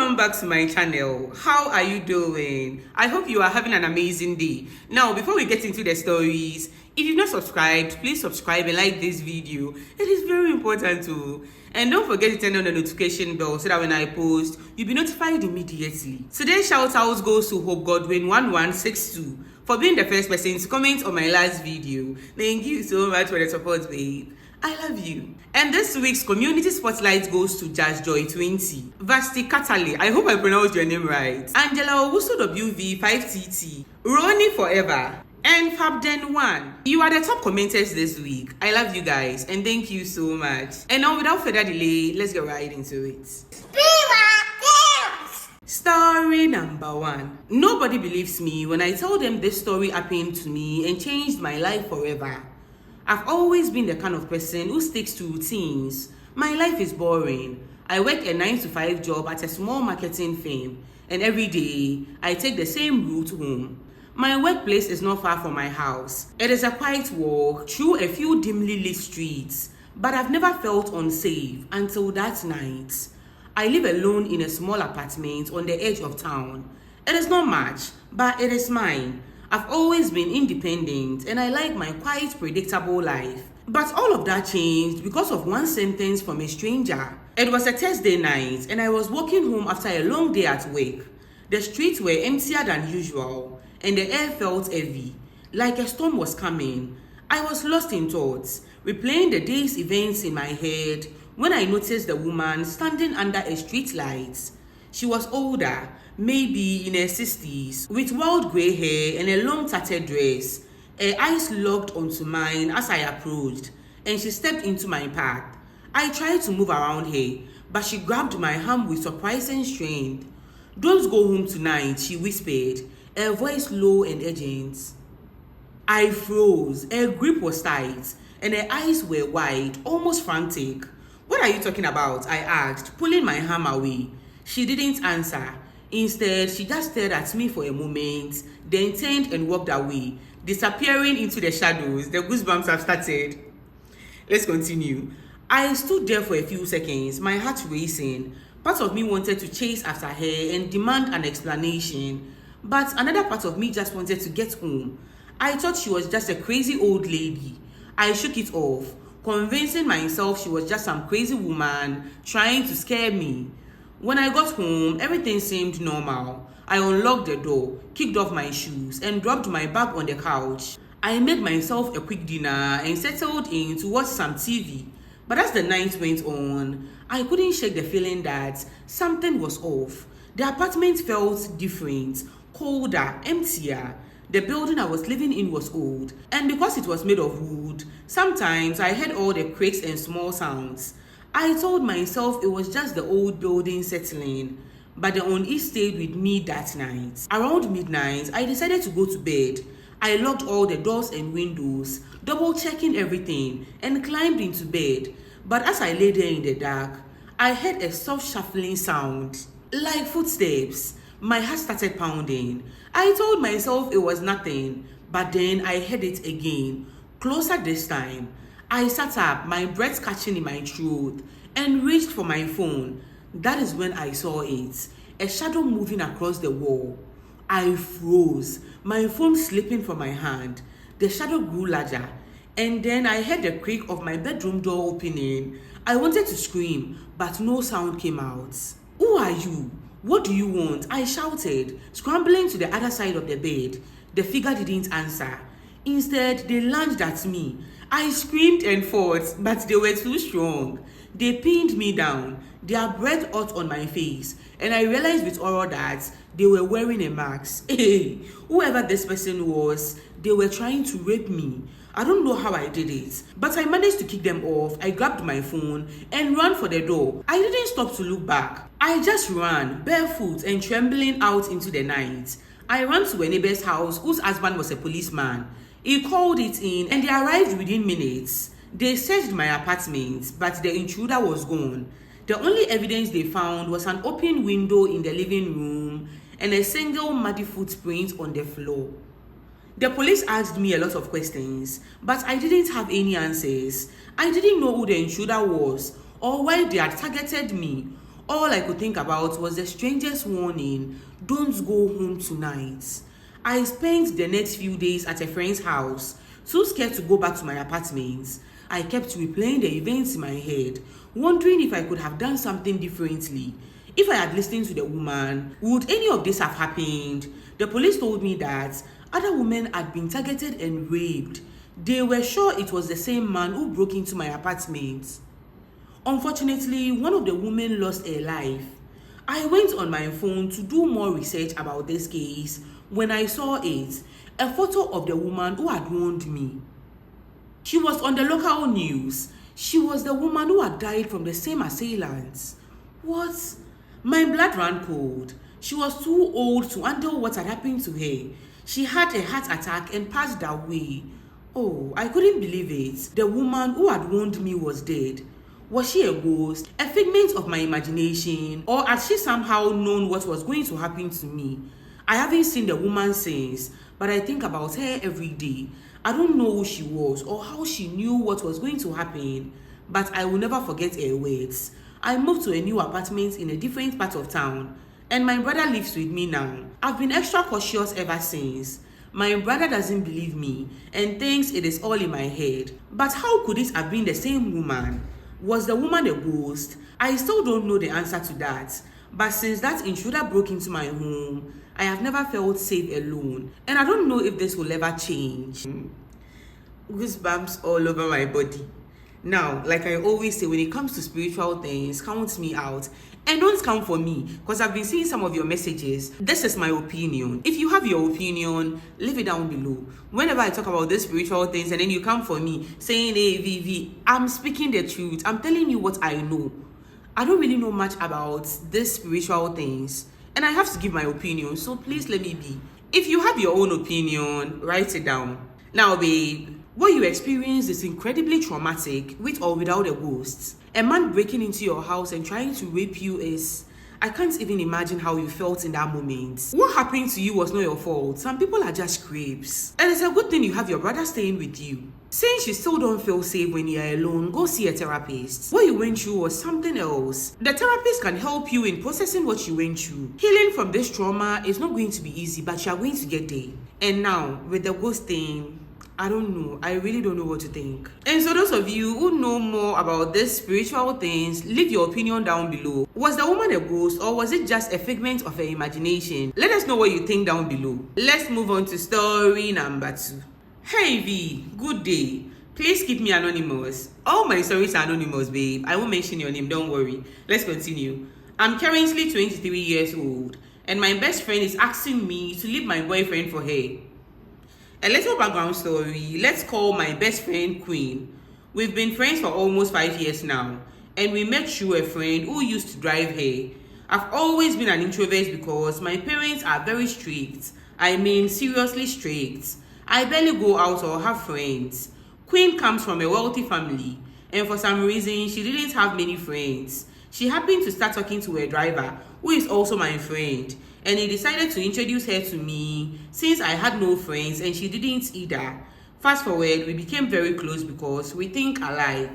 Welcome back to my channel. How are you doing? I hope you are having an amazing day. Now, before we get into the stories, if you've not subscribed, please subscribe and like this video. It is very important too. And don't forget to turn on the notification bell so that when I post, you'll be notified immediately. Today's shout out goes to Hope Godwin 1162 for being the first person to comment on my last video. Thank you so much for the support, babe. I love you. And this week's community spotlight goes to Judge Joy 20, Vasti Katali, I hope I pronounced your name right, Angela Owusu WV 5TT, Roni Forever, and Fabden 1. You are the top commenters this week. I love you guys and thank you so much. And now without further delay, let's get right into it. Story number 1. Nobody believes me when I tell them this story happened to me and changed my life forever. I've always been the kind of person who sticks to routines. My life is boring. I work a 9-to-5 job at a small marketing firm, and every day I take the same route home. My workplace is not far from my house. It is a quiet walk through a few dimly lit streets, but I've never felt unsafe until that night. I live alone in a small apartment on the edge of town. It is not much, but it is mine. I've always been independent and I like my quiet, predictable life. But all of that changed because of one sentence from a stranger. It was a Thursday night and I was walking home after a long day at work. The streets were emptier than usual and the air felt heavy, like a storm was coming. I was lost in thoughts, replaying the day's events in my head when I noticed the woman standing under a street light. She was older, maybe in her 60s, with wild grey hair and a long tattered dress. Her eyes locked onto mine as I approached, and she stepped into my path. I tried to move around her, but she grabbed my arm with surprising strength. "Don't go home tonight," she whispered, her voice low and urgent. I froze. Her grip was tight, and her eyes were wide, almost frantic. "What are you talking about?" I asked, pulling my arm away. She didn't answer. Instead, she just stared at me for a moment, then turned and walked away, disappearing into the shadows. The goosebumps have started. Let's continue. I stood there for a few seconds, my heart racing. Part of me wanted to chase after her and demand an explanation, but another part of me just wanted to get home. I thought she was just a crazy old lady. I shook it off, convincing myself she was just some crazy woman trying to scare me. When I got home, everything seemed normal. I unlocked the door, kicked off my shoes, and dropped my bag on the couch. I made myself a quick dinner and settled in to watch some TV. But as the night went on, I couldn't shake the feeling that something was off. The apartment felt different, colder, emptier. The building I was living in was old, and because it was made of wood, sometimes I heard all the creaks and small sounds. I told myself it was just the old building settling, but the unease stayed with me that night. Around midnight, I decided to go to bed. I locked all the doors and windows, double-checking everything, and climbed into bed. But as I lay there in the dark, I heard a soft shuffling sound, like footsteps. My heart started pounding. I told myself it was nothing, but then I heard it again, closer this time. I sat up, my breath catching in my throat, and reached for my phone. That is when I saw it, a shadow moving across the wall. I froze, my phone slipping from my hand. The shadow grew larger, and then I heard the creak of my bedroom door opening. I wanted to scream, but no sound came out. "Who are you? What do you want?" I shouted, scrambling to the other side of the bed. The figure didn't answer. Instead, they lunged at me. I screamed and fought, but they were too strong. They pinned me down, their breath hot on my face, and I realized with horror that they were wearing a mask. Hey, whoever this person was, they were trying to rape me. I don't know how I did it, but I managed to kick them off. I grabbed my phone and ran for the door. I didn't stop to look back. I just ran, barefoot and trembling, out into the night. I ran to a neighbor's house whose husband was a policeman. He called it in and they arrived within minutes. They searched my apartment, but the intruder was gone. The only evidence they found was an open window in the living room and a single muddy footprint on the floor. The police asked me a lot of questions, but I didn't have any answers. I didn't know who the intruder was or why they had targeted me. All I could think about was the strangest warning, don't go home tonight. I spent the next few days at a friend's house, too scared to go back to my apartment. I kept replaying the events in my head, wondering if I could have done something differently. If I had listened to the woman, would any of this have happened? The police told me that other women had been targeted and raped. They were sure it was the same man who broke into my apartment. Unfortunately, one of the women lost her life. I went on my phone to do more research about this case when I saw it, a photo of the woman who had warned me. She was on the local news. She was the woman who had died from the same assailants. What? My blood ran cold. She was too old to handle what had happened to her. She had a heart attack and passed away. Oh, I couldn't believe it. The woman who had warned me was dead. Was she a ghost, a figment of my imagination, or had she somehow known what was going to happen to me? I haven't seen the woman since, but I think about her every day. I don't know who she was or how she knew what was going to happen, but I will never forget her words. I moved to a new apartment in a different part of town, and my brother lives with me now. I've been extra cautious ever since. My brother doesn't believe me and thinks it is all in my head. But how could it have been the same woman? Was the woman a ghost? I still don't know the answer to that. But since that intruder broke into my home, I have never felt safe alone. And I don't know if this will ever change. Goosebumps all over my body. Now, like I always say, when it comes to spiritual things, count me out. And don't come for me, because I've been seeing some of your messages. This is my opinion. If you have your opinion, leave it down below. Whenever I talk about these spiritual things and then you come for me saying, hey, Vivi, I'm speaking the truth. I'm telling you what I know. I don't really know much about these spiritual things. And I have to give my opinion, so please let me be. If you have your own opinion, write it down. Now, babe, what you experienced is incredibly traumatic, with or without a ghost. A man breaking into your house and trying to rape you is... I can't even imagine how you felt in that moment. What happened to you was not your fault. Some people are just creeps. And it's a good thing you have your brother staying with you. Since you still don't feel safe when you're alone, go see a therapist. What you went through was something else. The therapist can help you in processing what you went through. Healing from this trauma is not going to be easy, but you are going to get there. And now, with the ghost thing, I don't know. I really don't know what to think. And so those of you who know more about these spiritual things, leave your opinion down below. Was the woman a ghost or was it just a figment of her imagination? Let us know what you think down below. Let's move on to story number 2. Hey V, good day. Please keep me anonymous. All my stories are anonymous, babe. I won't mention your name, don't worry. Let's continue. I'm currently 23 years old and my best friend is asking me to leave my boyfriend for her. A little background story. Let's call my best friend Queen. We've been friends for almost 5 years now, and we met through a friend who used to drive her. I've always been an introvert because my parents are very strict. I mean, seriously strict. I barely go out or have friends. Queen comes from a wealthy family, and for some reason, she didn't have many friends. She happened to start talking to a driver, who is also my friend, and he decided to introduce her to me since I had no friends and she didn't either. Fast forward, we became very close because we think alike.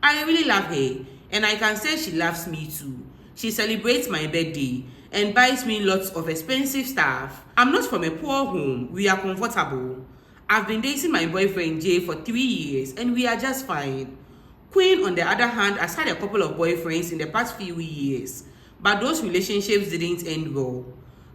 I really love her and I can say she loves me too. She celebrates my birthday and buys me lots of expensive stuff. I'm not from a poor home, we are comfortable. I've been dating my boyfriend Jay for 3 years and we are just fine. Queen, on the other hand, has had a couple of boyfriends in the past few years, but those relationships didn't end well.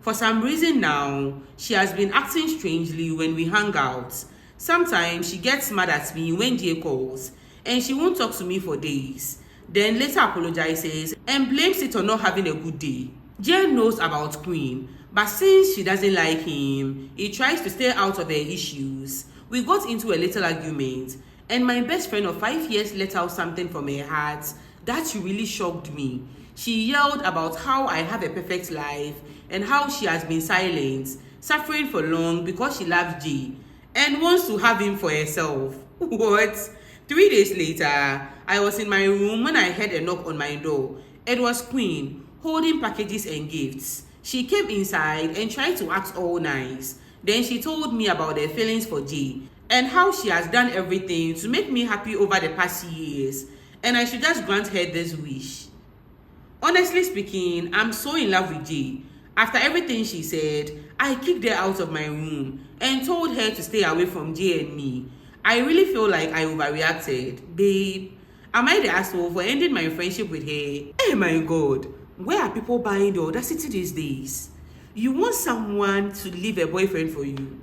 For some reason now, she has been acting strangely when we hang out. Sometimes she gets mad at me when Jay calls, and she won't talk to me for days. Then later apologizes and blames it on not having a good day. Jay knows about Queen, but since she doesn't like him, he tries to stay out of her issues. We got into a little argument, and my best friend of 5 years let out something from her heart that really shocked me. She yelled about how I have a perfect life and how she has been silent, suffering for long because she loves Jay and wants to have him for herself. What? 3 days later, I was in my room when I heard a knock on my door. It was Queen, holding packages and gifts. She came inside and tried to act all nice. Then she told me about her feelings for Jay and how she has done everything to make me happy over the past years, and I should just grant her this wish. Honestly speaking, I'm so in love with Jay. After everything she said, I kicked her out of my room and told her to stay away from Jay and me. I really feel like I overreacted. Babe, am I the asshole for ending my friendship with her? Oh my god, where are people buying the audacity these days? You want someone to leave a boyfriend for you?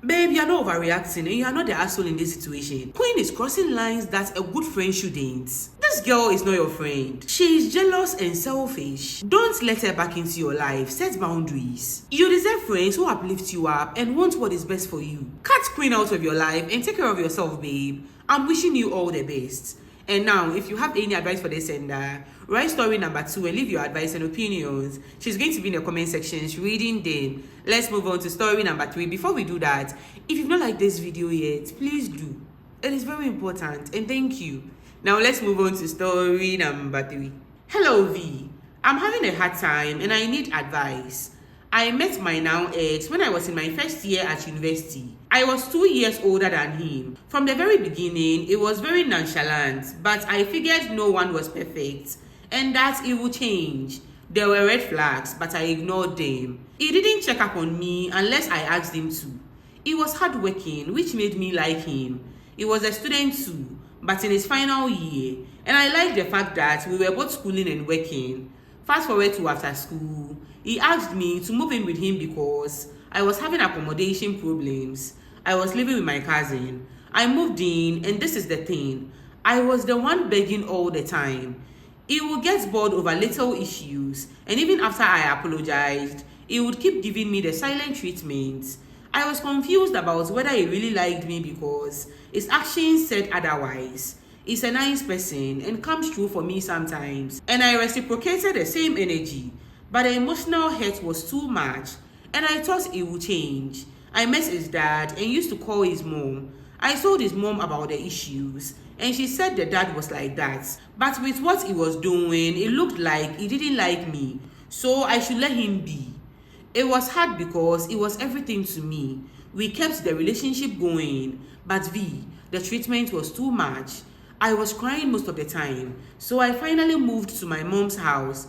Babe, you're not overreacting and you're not the asshole in this situation. Queen is crossing lines that a good friend shouldn't. This girl is not your friend. She is jealous and selfish. Don't let her back into your life. Set boundaries. You deserve friends who uplift you up and want what is best for you. Cut Queen out of your life and take care of yourself, babe. I'm wishing you all the best. And now, if you have any advice for the sender, write story number 2 and leave your advice and opinions. She's going to be in the comment sections reading them. Let's move on to story number 3. Before we do that, if you've not liked this video yet, please do. It is very important, and thank you. Now let's move on to story number 3. Hello V, I'm having a hard time and I need advice. I met my now ex when I was in my first year at university. I was 2 years older than him. From the very beginning, it was very nonchalant, but I figured no one was perfect and that it would change. There were red flags, but I ignored them. He didn't check up on me unless I asked him to. He was hardworking, which made me like him. He was a student too, but in his final year, and I liked the fact that we were both schooling and working. Fast forward to after school, he asked me to move in with him because I was having accommodation problems. I was living with my cousin. I moved in, and this is the thing. I was the one begging all the time. He would get bored over little issues, and even after I apologized, he would keep giving me the silent treatment. I was confused about whether he really liked me because his actions said otherwise. He's a nice person and comes through for me sometimes, and I reciprocated the same energy, but the emotional hurt was too much, and I thought it would change. I met his dad and used to call his mom. I told his mom about the issues, and she said the dad was like that. But with what he was doing, it looked like he didn't like me, so I should let him be. It was hard because it was everything to me. We kept the relationship going, but the treatment was too much. I was crying most of the time, so I finally moved to my mom's house.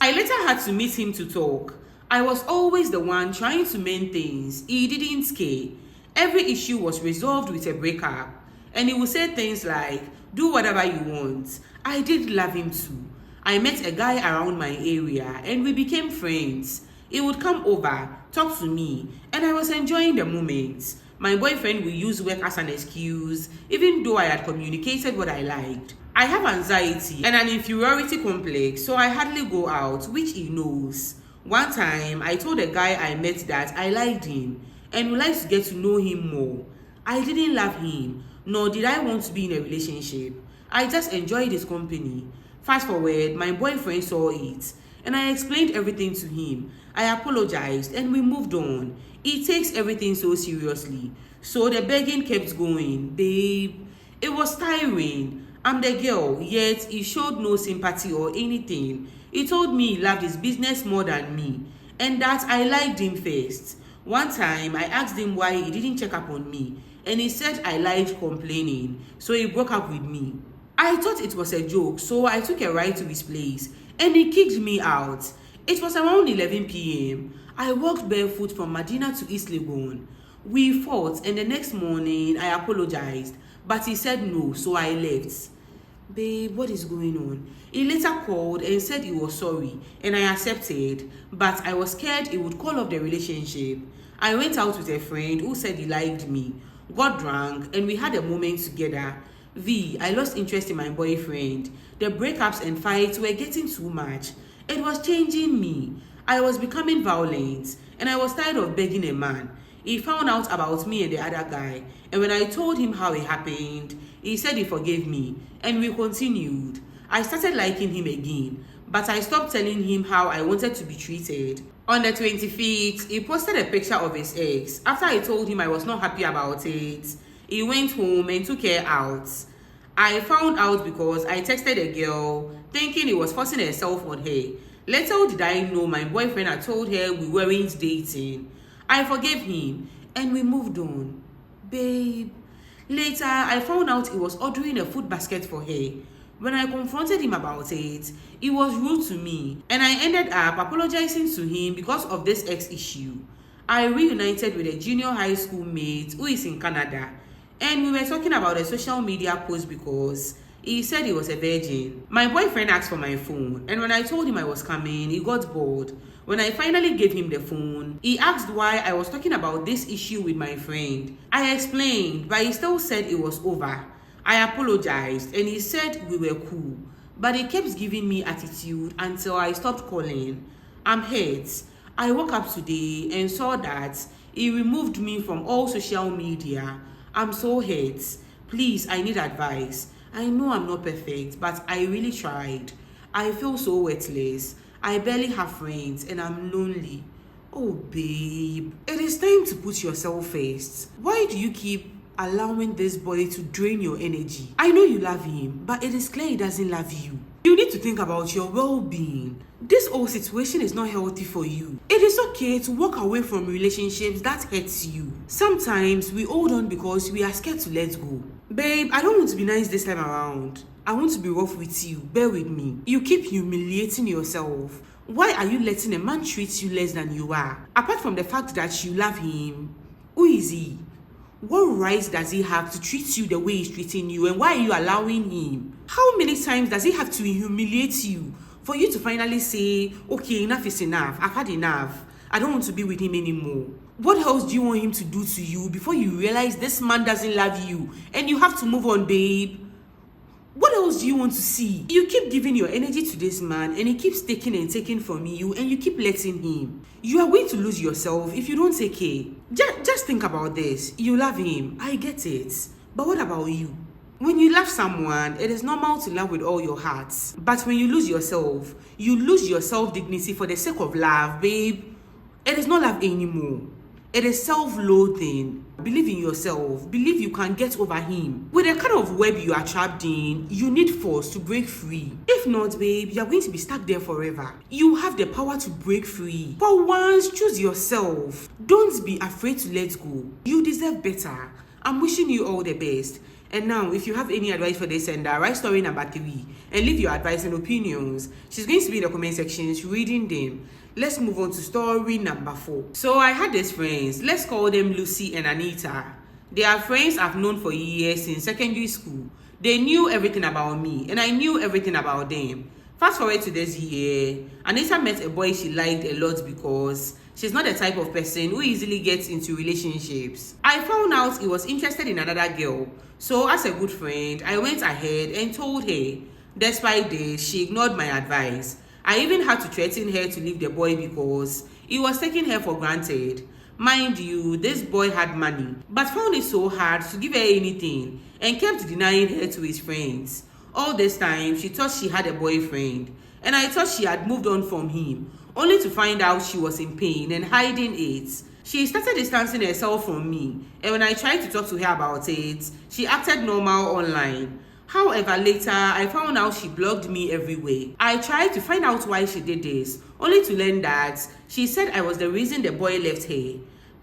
I later had to meet him to talk. I was always the one trying to mend things. He didn't care. Every issue was resolved with a breakup, and he would say things like, "Do whatever you want." I did love him too. I met a guy around my area and we became friends. He would come over, talk to me, and I was enjoying the moment. My boyfriend would use work as an excuse, even though I had communicated what I liked. I have anxiety and an inferiority complex, so I hardly go out, which he knows. One time, I told a guy I met that I liked him and would like to get to know him more. I didn't love him, nor did I want to be in a relationship. I just enjoyed his company. Fast forward, my boyfriend saw it, and I explained everything to him. I apologized, and we moved on. He takes everything so seriously. So the begging kept going. Babe, it was tiring. I'm the girl, yet he showed no sympathy or anything. He told me he loved his business more than me, and that I liked him first. One time, I asked him why he didn't check up on me, and he said I liked complaining, so he broke up with me. I thought it was a joke, so I took a ride to his place, and he kicked me out. It was around 11 p.m. I walked barefoot from Medina to East Legon. We fought, and the next morning, I apologized, but he said no, so I left. Babe, what is going on? He later called and said he was sorry, and I accepted, but I was scared he would call off the relationship. I went out with a friend who said he liked me, got drunk, and we had a moment together. I lost interest in my boyfriend. The breakups and fights were getting too much. It was changing me. I was becoming violent, and I was tired of begging a man. He found out about me and the other guy, and when I told him how it happened, he said he forgave me, and we continued. I started liking him again, but I stopped telling him how I wanted to be treated. On the 25th, he posted a picture of his ex. After I told him I was not happy about it, he went home and took her out. I found out because I texted a girl thinking he was forcing herself on her. Little did I know my boyfriend had told her we weren't dating. I forgave him and we moved on. Babe, later I found out he was ordering a food basket for her. When I confronted him about it, he was rude to me, and I ended up apologizing to him because of this ex issue. I reunited with a junior high school mate who is in Canada, and we were talking about a social media post because he said he was a virgin. My boyfriend asked for my phone, and when I told him I was coming, he got bored. When I finally gave him the phone, he asked why I was talking about this issue with my friend. I explained, but he still said it was over. I apologized, and he said we were cool, but he kept giving me attitude until I stopped calling. I'm hurt. I woke up today and saw that he removed me from all social media. I'm so hurt. Please, I need advice. I know I'm not perfect, but I really tried. I feel so worthless. I barely have friends and I'm lonely. Oh, babe, it is time to put yourself first. Why do you keep allowing this boy to drain your energy? I know you love him, but it is clear he doesn't love you. You need to think about your well-being. This whole situation is not healthy for you. It is okay to walk away from relationships that hurts you. Sometimes we hold on because we are scared to let go. Babe, I don't want to be nice this time around. I want to be rough with you. Bear with me. You keep humiliating yourself. Why are you letting a man treat you less than you are? Apart from the fact that you love him, who is he? What rights does he have to treat you the way he's treating you, and why are you allowing him? How many times does he have to humiliate you for you to finally say, okay, enough is enough, I've had enough, I don't want to be with him anymore? What else do you want him to do to you before you realize this man doesn't love you and you have to move on, babe? What else do you want to see? You keep giving your energy to this man and he keeps taking and taking from you, and you keep letting him. You are going to lose yourself if you don't take care. Just think about this. You love him. I get it. But what about you? When you love someone, it is normal to love with all your heart. But when you lose your self-dignity for the sake of love, babe. It is not love anymore. It is self-loathing. Believe in yourself. Believe you can get over him. With the kind of web you are trapped in, you need force to break free. If not, babe, you are going to be stuck there forever. You have the power to break free. For once, choose yourself. Don't be afraid to let go. You deserve better. I'm wishing you all the best. And now, if you have any advice for this sender, write story number 3 and leave your advice and opinions. She's going to be in the comment sections reading them. Let's move on to story number 4. So I had these friends. Let's call them Lucy and Anita. They are friends I've known for years since secondary school. They knew everything about me and I knew everything about them. Fast forward to this year, Anita met a boy she liked a lot because she's not the type of person who easily gets into relationships. I found out he was interested in another girl. So as a good friend, I went ahead and told her. Despite this, she ignored my advice. I even had to threaten her to leave the boy because he was taking her for granted. Mind you, this boy had money, but found it so hard to give her anything and kept denying her to his friends. All this time, she thought she had a boyfriend, and I thought she had moved on from him, only to find out she was in pain and hiding it. She started distancing herself from me, and when I tried to talk to her about it, she acted normal online. However, later, I found out she blocked me everywhere. I tried to find out why she did this, only to learn that she said I was the reason the boy left her,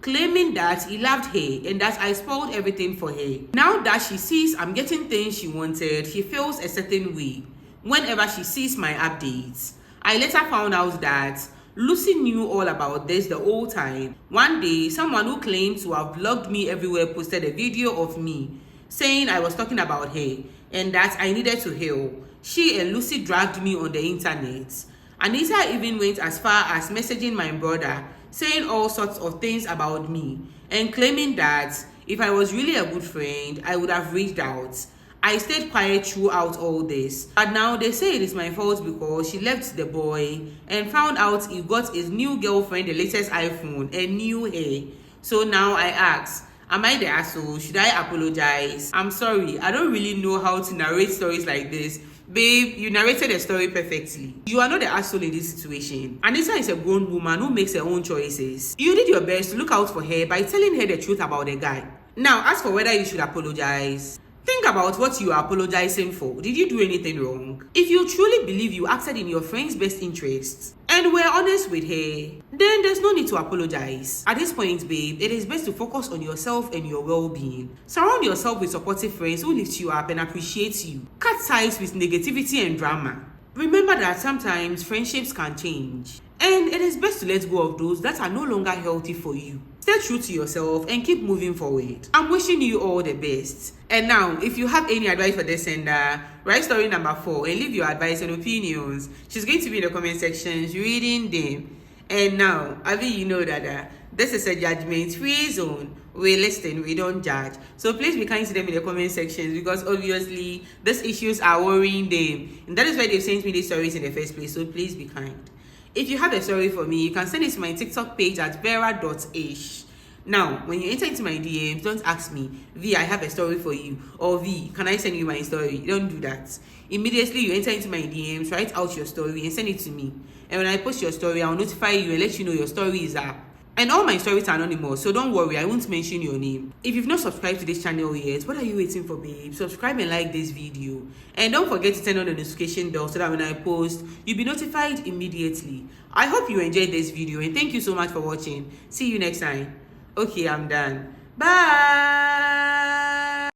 claiming that he loved her and that I spoiled everything for her. Now that she sees I'm getting things she wanted, she feels a certain way whenever she sees my updates. I later found out that Lucy knew all about this the whole time. One day, someone who claimed to have blocked me everywhere posted a video of me saying I was talking about her and that I needed to heal. She and Lucy dragged me on the internet. Anita even went as far as messaging my brother, saying all sorts of things about me and claiming that if I was really a good friend, I would have reached out. I stayed quiet throughout all this, but now they say it is my fault because she left the boy and found out he got his new girlfriend the latest iPhone and knew her. So now I ask, am I the asshole? Should I apologize? I'm sorry, I don't really know how to narrate stories like this. Babe, you narrated the story perfectly. You are not the asshole in this situation. Anita is a grown woman who makes her own choices. You did your best to look out for her by telling her the truth about the guy. Now, as for whether you should apologize, think about what you are apologizing for. Did you do anything wrong? If you truly believe you acted in your friend's best interests, and and we're honest with her, then there's no need to apologize. At this point, babe, it is best to focus on yourself and your well-being. Surround yourself with supportive friends who lift you up and appreciate you. Cut ties with negativity and drama. Remember that sometimes friendships can change, and it is best to let go of those that are no longer healthy for you. Stay true to yourself and keep moving forward. I'm wishing you all the best. And now, if you have any advice for this sender, write story number 4 and leave your advice and opinions. She's going to be in the comment sections reading them. And now, you know that this is a judgment-free zone. We listen, we don't judge. So please be kind to them in the comment sections, because obviously these issues are worrying them. And that is why they've sent me these stories in the first place. So please be kind. If you have a story for me, you can send it to my TikTok page at vera.ish. Now, when you enter into my DMs, don't ask me, V, I have a story for you, or V, can I send you my story? Don't do that. Immediately you enter into my DMs, write out your story and send it to me. And when I post your story, I'll notify you and let you know your story is up. And all my stories are anonymous, so don't worry, I won't mention your name. If you've not subscribed to this channel yet, what are you waiting for, babe? Subscribe and like this video. And don't forget to turn on the notification bell so that when I post, you'll be notified immediately. I hope you enjoyed this video and thank you so much for watching. See you next time. Okay, I'm done. Bye!